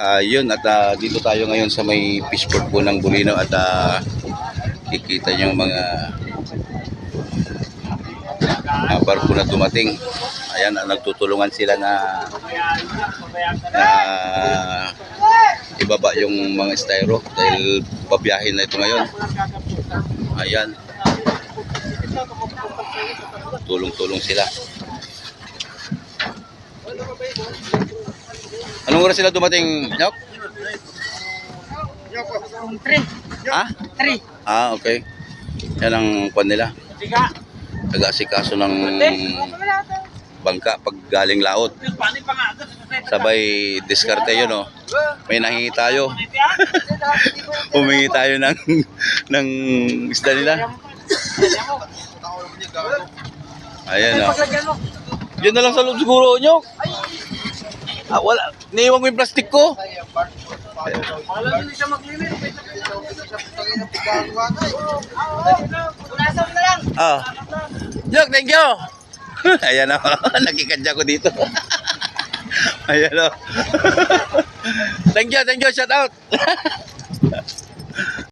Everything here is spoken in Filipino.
Yun at dito tayo ngayon sa may fishport po ng Bulino at kikita nyo yung mga barko na dumating. Ayan, nagtutulungan sila na ibaba yung mga styro dahil babiyahin na ito ngayon. Ayan, tulong-tulong sila. Anong oras sila dumating, Nyok? 3. Ha? 3. Okay. Yan ang kwan nila. Taga-asikaso ng bangka pag galing laot. Sabay diskarte yun, oh. May nahingi tayo. Humingi tayo ng isda nila. Ayan, oh. Diyan na lang sa loob siguro, Nyok. Wala. Naiwan ko yung plastic ko. Nyok, thank you. Ayan o. Nakikadya ko dito. Ayan o. Thank you. Shout out.